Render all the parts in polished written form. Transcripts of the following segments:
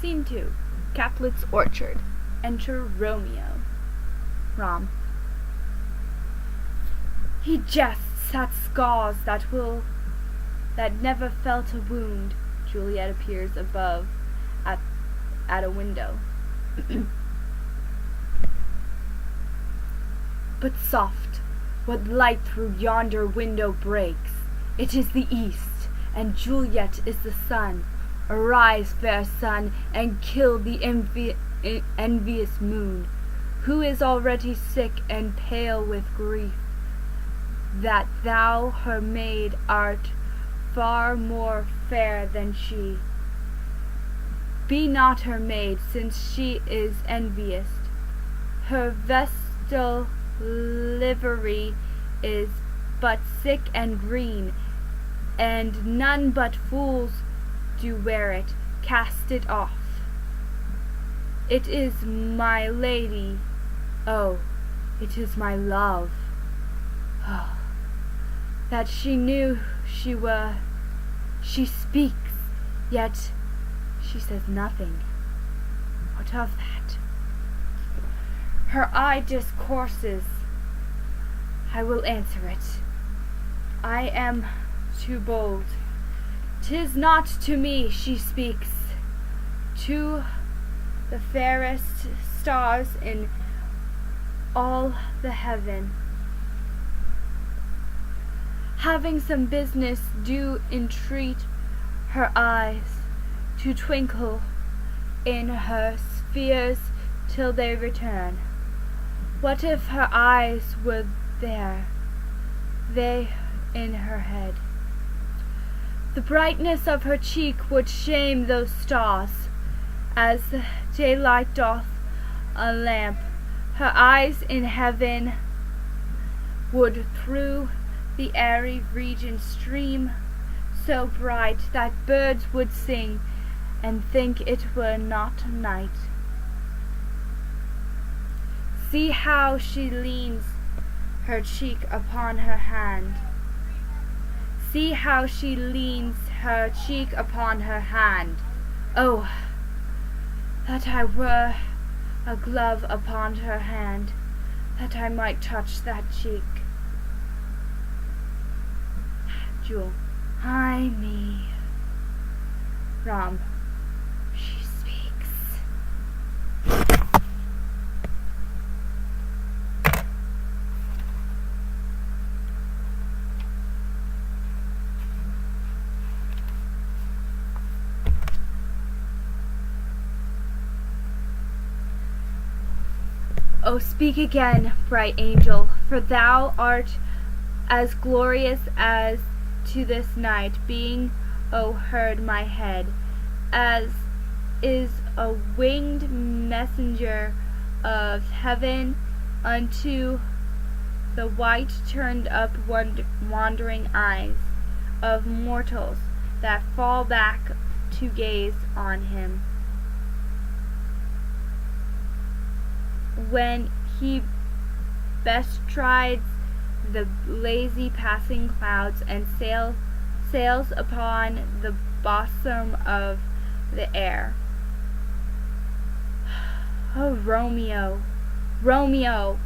Scene 2. Caplet's Orchard. Enter Romeo. Rom. He jests at scars that never felt a wound. Juliet appears above at a window. But soft, what light through yonder window breaks? It is the east, and Juliet is the sun. Arise, fair sun, and kill the envious moon, who is already sick and pale with grief, that thou her maid art far more fair than she. Be not her maid, since she is envious. Her vestal livery is but sick and green, and none but fools do wear it. Cast it off. It is my lady, oh, it is my love. Oh, that she knew she were. She speaks, yet she says nothing. What of that? Her eye discourses. I will answer it. I am too bold. 'Tis not to me she speaks, to the fairest stars in all the heaven. Having some business, do entreat her eyes to twinkle in her spheres till they return. What if her eyes were there, they in her head? The brightness of her cheek would shame those stars, as daylight doth a lamp. Her eyes in heaven would through the airy region stream, so bright that birds would sing and think it were not night. See how she leans her cheek upon her hand. See how she leans her cheek upon her hand. Oh, that I were a glove upon her hand, that I might touch that cheek. Jewel. Ay me. Rom. She speaks. O speak again, bright angel, for thou art as glorious as to this night, being, O heard my head, as is a winged messenger of heaven unto the white turned up wandering eyes of mortals that fall back to gaze on him. When he bestrides the lazy passing clouds and sails upon the bosom of the air. O Romeo, Romeo,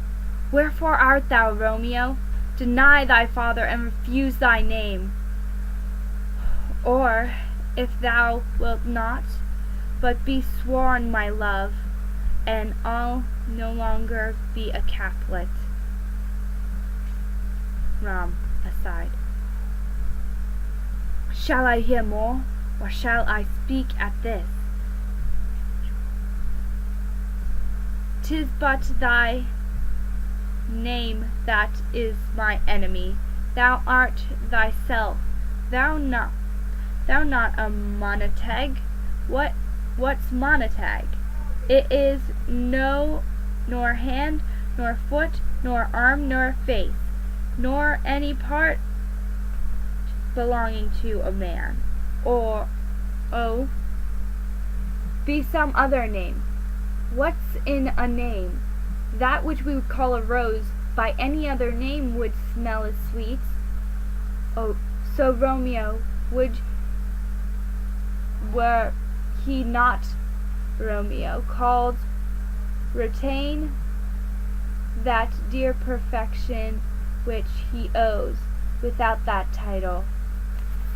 wherefore art thou, Romeo? Deny thy father and refuse thy name. Or, if thou wilt not, but be sworn my love, and I'll no longer be a Caplet. Rom, aside. Shall I hear more, or shall I speak at this? 'Tis but thy name that is my enemy. Thou art thyself. Thou not a monotag. What's monotag? It is no nor hand, nor foot, nor arm, nor face, nor any part belonging to a man, or, oh, be some other name. What's in a name? That which we would call a rose by any other name would smell as sweet. Oh, so Romeo, were he not Romeo, called retain that dear perfection which he owes without that title.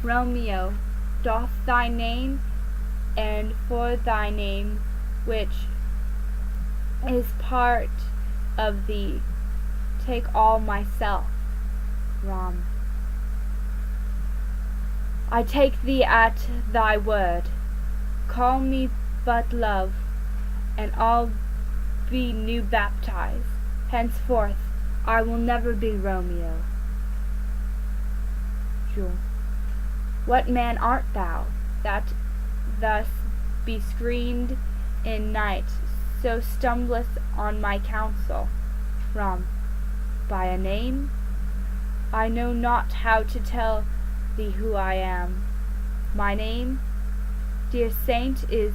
Romeo, doth thy name, and for thy name, which is part of thee, take all myself. Rom. I take thee at thy word. Call me but love, and I'll be new baptized. Henceforth I will never be Romeo. Jewel. What man art thou, that thus bescreened in night, so stumblest on my counsel? Rom. By a name? I know not how to tell thee who I am. My name, dear saint, is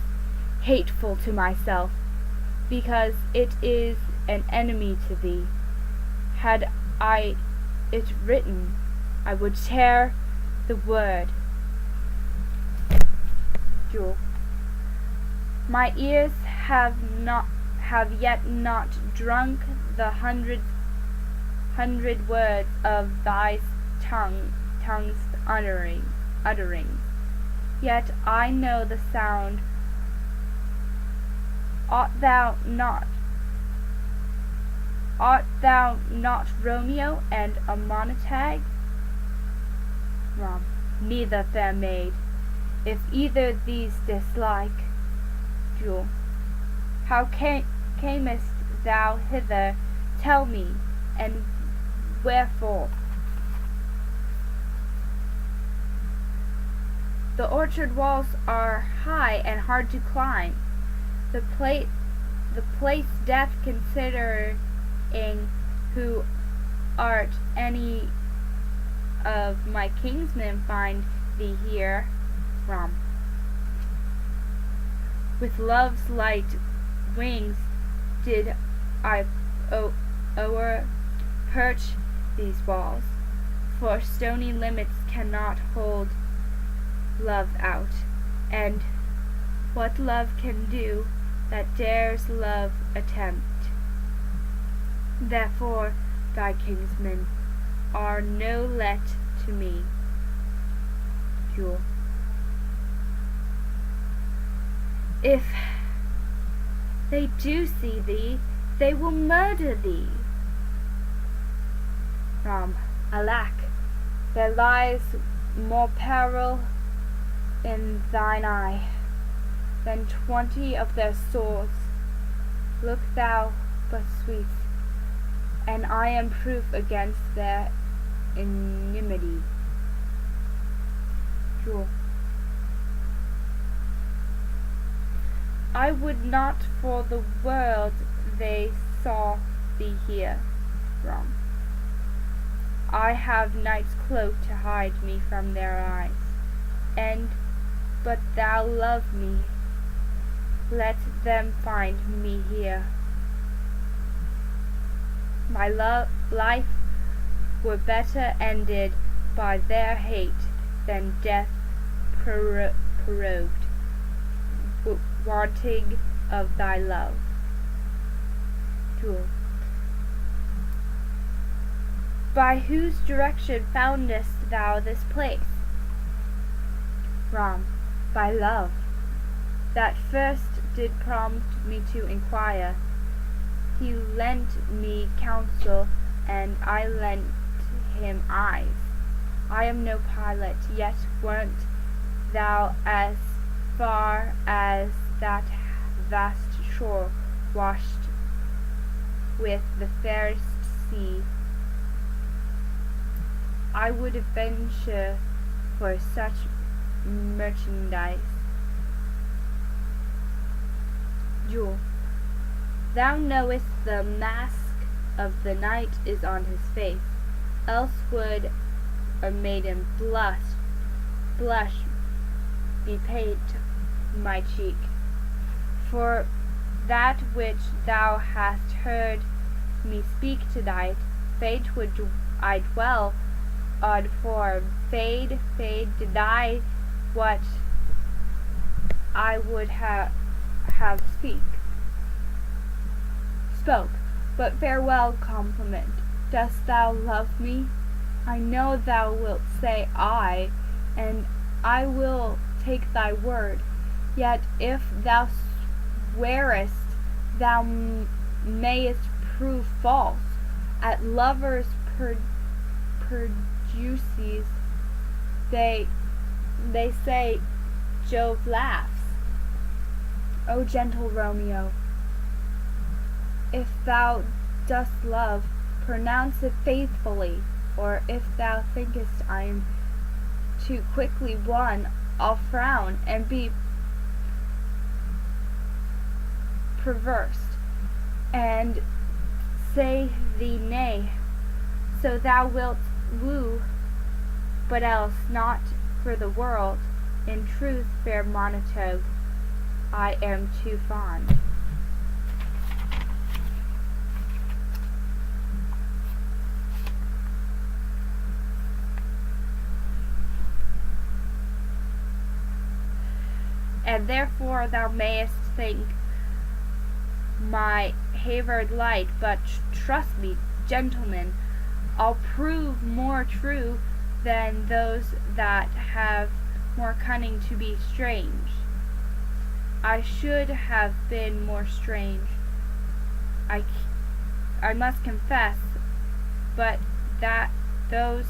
hateful to myself, because it is an enemy to thee. Had I it written, I would tear the word. Jewel. My ears have yet not drunk the hundred words of thy tongue's utterings. Yet I know the sound. Art thou not Romeo and a montague? Rom. Neither, fair maid, if either these dislike. Jewel. How camest thou hither? Tell me, and wherefore? The orchard walls are high and hard to climb. The place death considering who art any of my kinsmen find thee here. Rom. With love's light wings did I o'er perch these walls, for stony limits cannot hold love out, and what love can do that dares love attempt. Therefore thy kinsmen are no let to me. Jewel. If they do see thee, they will murder thee. Rom. Alack, there lies more peril in thine eye than 20 of their swords. Look thou but sweet, and I am proof against their enmity. Jewel. I would not for the world they saw thee here. Rom. I have night's cloak to hide me from their eyes, and but thou love me, let them find me here. My life were better ended by their hate than death prorogued, wanting of thy love. Jewel. By whose direction foundest thou this place? Rom. By love, that first did prompt me to inquire. He lent me counsel, and I lent him eyes. I am no pilot, yet wert thou as far as that vast shore washed with the fairest sea, I would venture for such merchandise. Jewel. Thou knowest the mask of the night is on his face, else would a maiden blush be paid my cheek. For that which thou hast heard me speak to-night, fate would I dwell on, for fade deny what I would have spoke, but farewell compliment. Dost thou love me? I know thou wilt say aye, and I will take thy word. Yet if thou swearest, thou mayest prove false. At lovers' perjuices they say Jove laughs. O gentle Romeo, if thou dost love, pronounce it faithfully, or if thou thinkest I am too quickly won, I'll frown and be perverse, and say thee nay, so thou wilt woo, but else not for the world. In truth, fair Montague, I am too fond. And therefore thou mayest think my havard light, but trust me, gentlemen, I'll prove more true than those that have more cunning to be strange. I should have been more strange, I must confess, but that those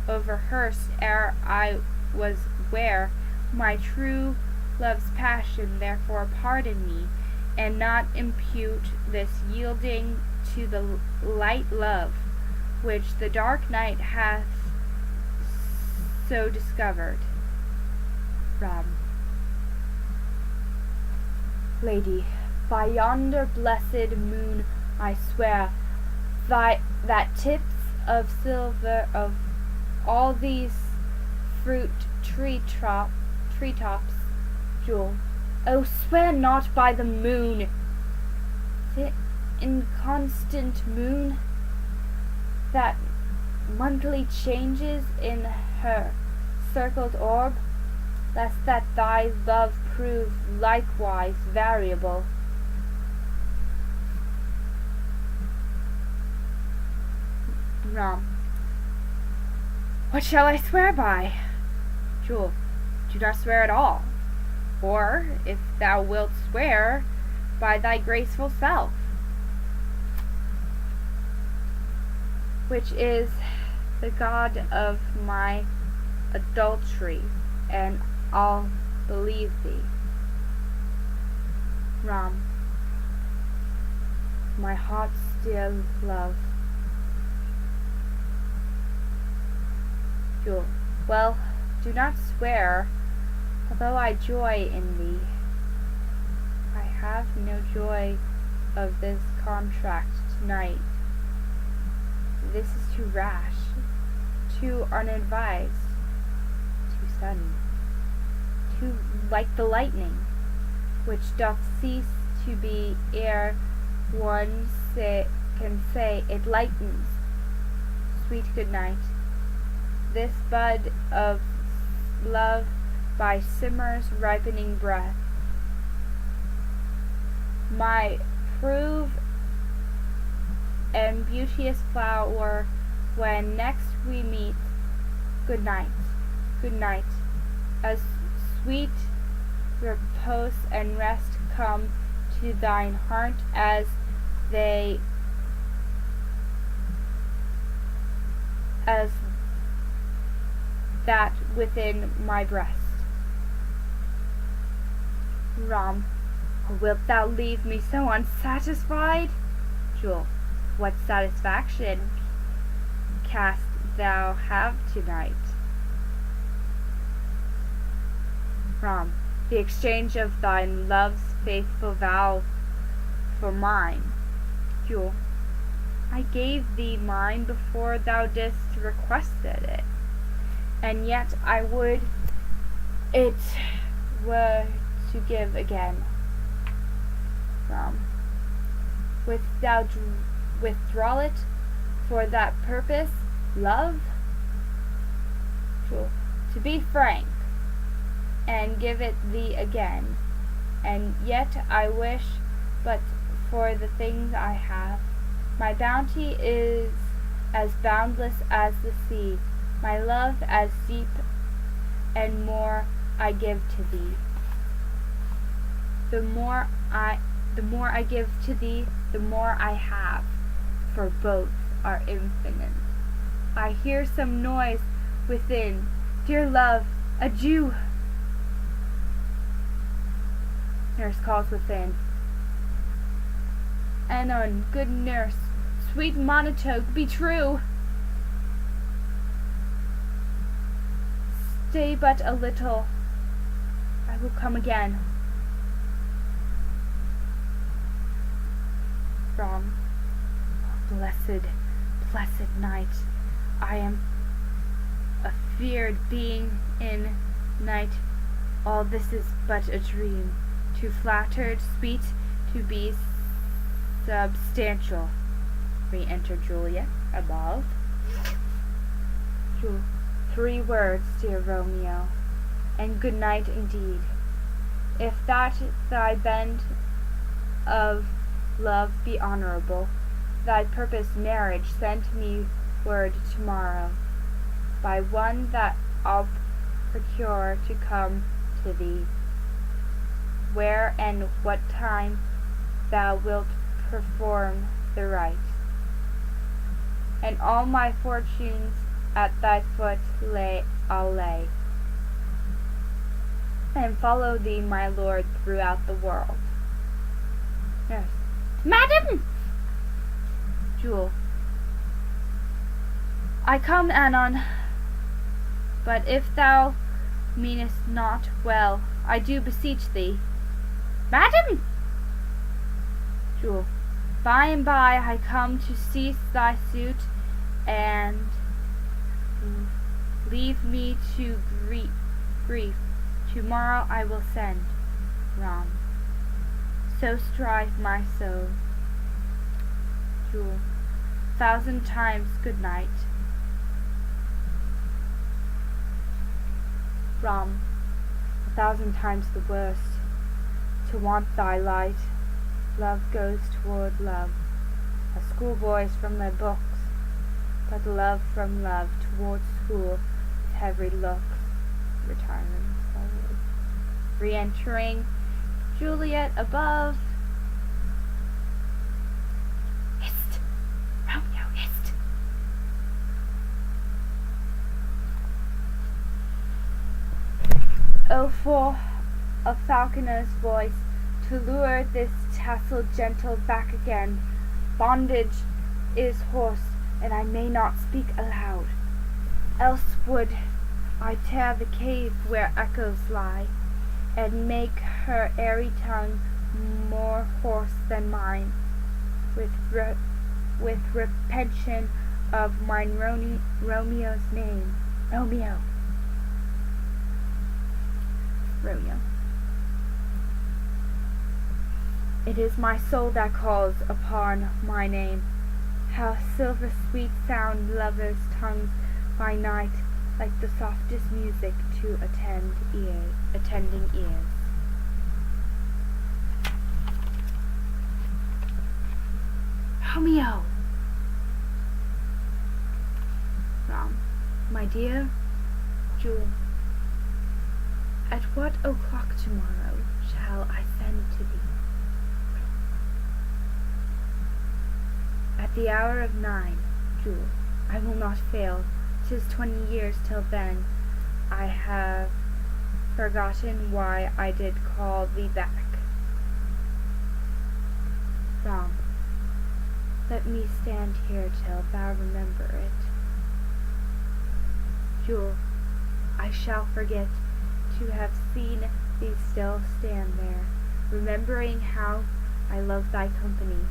overhearsed ere I was ware my true love's passion. Therefore pardon me, and not impute this yielding to the light love which the dark night hath so discovered. Lady, by yonder blessed moon I swear, that tips of silver of all these fruit treetops, jewel. Oh, swear not by the moon, the inconstant moon, that monthly changes in her circled orb, lest that thy love prove likewise variable. What shall I swear by? Jewel, do not swear at all. Or, if thou wilt swear, by thy graceful self, which is the god of my adultery, and I'll believe thee. My heart still love. Jewel, well, do not swear, although I joy in thee. I have no joy of this contract tonight. This is too rash, too unadvised, too sudden, too like the lightning, which doth cease to be ere one can say it lightens. Sweet good night. This bud of love by summer's ripening breath, my prove and beauteous flower, when next we meet. Good night, good night. As sweet repose and rest come to thine heart as that within my breast. Or wilt thou leave me so unsatisfied? Jewel, what satisfaction canst thou have tonight? The exchange of thine love's faithful vow for mine. Jewel, I gave thee mine before thou didst requested it, and yet I would it were to give again. Wilt thou withdraw it for that purpose, love? Jewel, to be frank, and give it thee again, and yet I wish but for the things I have. My bounty is as boundless as the sea, my love as deep, and more I give to thee. The more I give to thee, the more I have, for both are infinite. I hear some noise within. Dear love, adieu. Nurse calls within. Anon, good nurse, sweet monotone, be true. Stay but a little, I will come again. From blessed night, I am a feared being in night. All this is but a dream, too flattered, sweet, to be substantial. Re-enter Juliet above. 3 words, dear Romeo, and good night indeed. If that thy bend of love be honorable, thy purposed marriage sent me word tomorrow, by one that I'll procure to come to thee, where and what time thou wilt perform the rite, and all my fortunes at thy foot I'll lay, and follow thee, my lord, throughout the world. Nurse. Madam! Jewel. I come, Anon, but if thou meanest not well, I do beseech thee. Madam! Jewel. By and by I come to cease thy suit, and leave me to grief. Tomorrow I will send. Rom. So strive my soul. Jewel. 1,000 times good night. Rom. 1,000 times the worst. To want thy light, love goes toward love, as schoolboys from their books, but love from love toward school with heavy looks. Retirement slowly. Re-entering Juliet above. Hist! Romeo, hist! Oh, for a falconer's voice to lure this tasseled gentle back again. Bondage is hoarse, and I may not speak aloud. Else would I tear the cave where echoes lie, and make her airy tongue more hoarse than mine, with repetition of mine Romeo's name. Romeo. Romeo. It is my soul that calls upon my name. How silver sweet sound lovers' tongues by night, like the softest music to attending ears. Romeo! Rom. My dear Jewel, at what o'clock tomorrow shall I send to thee? At the hour of 9, Jewel. I will not fail. 'Tis 20 years till then. I have forgotten why I did call thee back. Rom. Let me stand here till thou remember it. Jewel. I shall forget to have seen thee still stand there, remembering how I love thy company.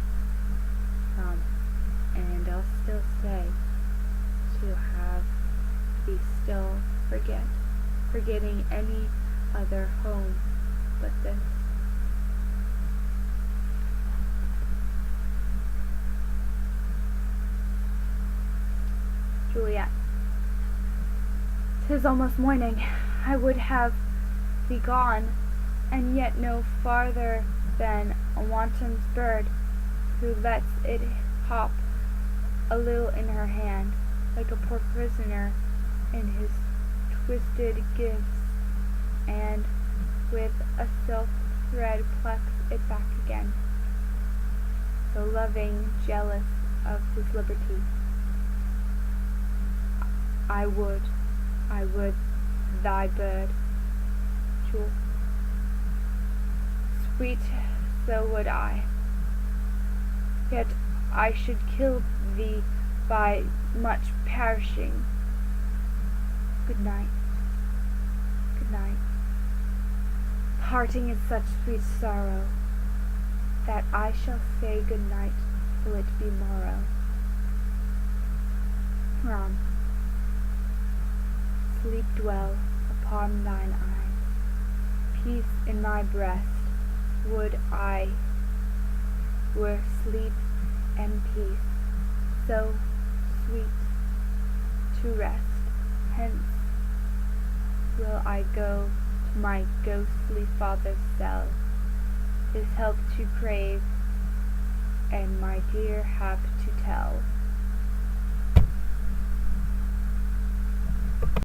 And I'll still say to have thee still forgetting any other home but this. Juliet. 'Tis almost morning. I would have thee gone, and yet no farther than a wanton bird who lets it hop a little in her hand, like a poor prisoner in his twisted gifts, and with a silk thread plucks it back again, so loving, jealous of his liberty. I would thy bird, Jewel. Sweet, so would I. Yet I should kill thee by much perishing. Good night. Good night. Parting is such sweet sorrow, that I shall say good night till it be morrow. Ram. Sleep dwell upon thine eye. Peace in thy breast would I were sleep and peace, so sweet to rest. Hence will I go to my ghostly father's cell, his help to crave, and my dear hap to tell.